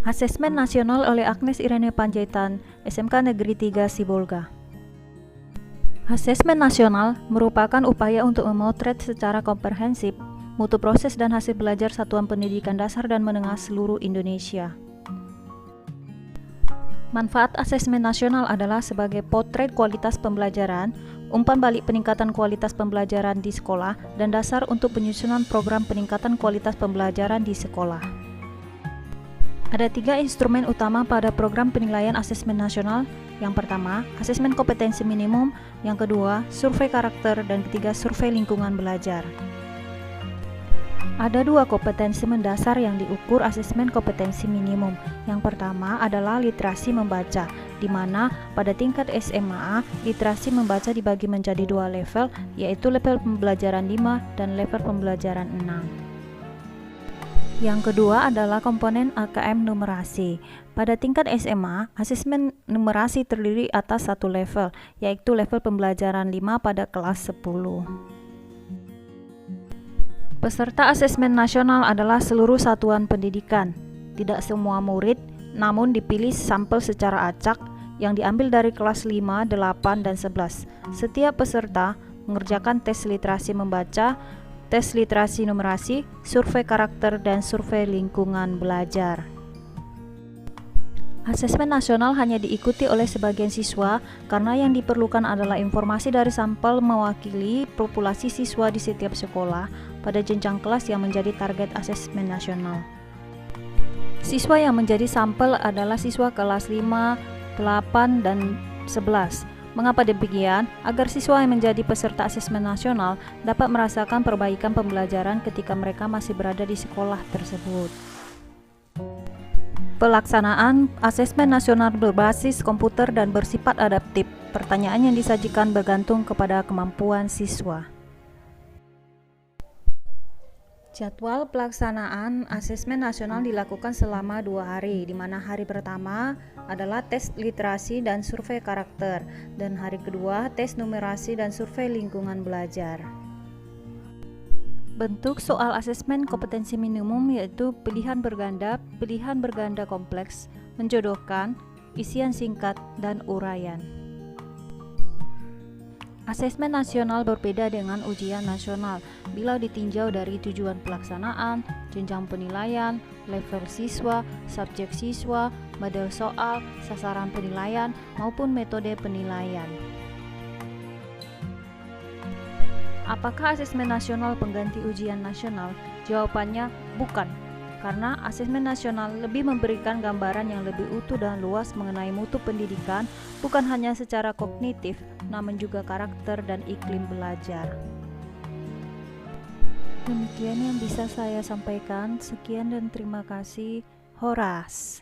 Asesmen Nasional oleh Agnes Irene Panjaitan, SMK Negeri 3 Sibolga. Asesmen nasional merupakan upaya untuk memotret secara komprehensif mutu proses dan hasil belajar satuan pendidikan dasar dan menengah seluruh Indonesia. Manfaat asesmen nasional adalah sebagai potret kualitas pembelajaran, umpan balik peningkatan kualitas pembelajaran di sekolah, dan dasar untuk penyusunan program peningkatan kualitas pembelajaran di sekolah. Ada 3 instrumen utama pada program penilaian asesmen nasional. Yang pertama, asesmen kompetensi minimum, yang kedua, survei karakter, dan ketiga, survei lingkungan belajar. Ada 2 kompetensi mendasar yang diukur asesmen kompetensi minimum. Yang pertama adalah literasi membaca, di mana pada tingkat SMA, literasi membaca dibagi menjadi 2 level, yaitu level pembelajaran 5 dan level pembelajaran 6. Yang kedua adalah komponen AKM numerasi. Pada tingkat SMA, asesmen numerasi terdiri atas 1 level, yaitu level pembelajaran 5 pada kelas 10. Peserta asesmen nasional adalah seluruh satuan pendidikan. Tidak semua murid, namun dipilih sampel secara acak yang diambil dari kelas 5, 8, dan 11. Setiap peserta mengerjakan tes literasi membaca, tes literasi numerasi, survei karakter, dan survei lingkungan belajar. Asesmen nasional hanya diikuti oleh sebagian siswa karena yang diperlukan adalah informasi dari sampel mewakili populasi siswa di setiap sekolah pada jenjang kelas yang menjadi target asesmen nasional. Siswa yang menjadi sampel adalah siswa kelas 5, 8, dan 11. Mengapa demikian? Agar siswa yang menjadi peserta asesmen nasional dapat merasakan perbaikan pembelajaran ketika mereka masih berada di sekolah tersebut. Pelaksanaan asesmen nasional berbasis komputer dan bersifat adaptif. Pertanyaan yang disajikan bergantung kepada kemampuan siswa. Jadwal pelaksanaan asesmen nasional dilakukan selama 2 hari, di mana hari pertama adalah tes literasi dan survei karakter, dan hari kedua tes numerasi dan survei lingkungan belajar. Bentuk soal asesmen kompetensi minimum yaitu pilihan berganda kompleks, menjodohkan, isian singkat, dan uraian. Asesmen nasional berbeda dengan ujian nasional bila ditinjau dari tujuan pelaksanaan, jenjang penilaian, level siswa, subjek siswa, model soal, sasaran penilaian, maupun metode penilaian. Apakah asesmen nasional pengganti ujian nasional? Jawabannya bukan, karena asesmen nasional lebih memberikan gambaran yang lebih utuh dan luas mengenai mutu pendidikan, bukan hanya secara kognitif, namun juga karakter dan iklim belajar. Demikian yang bisa saya sampaikan. Sekian dan terima kasih. Horas.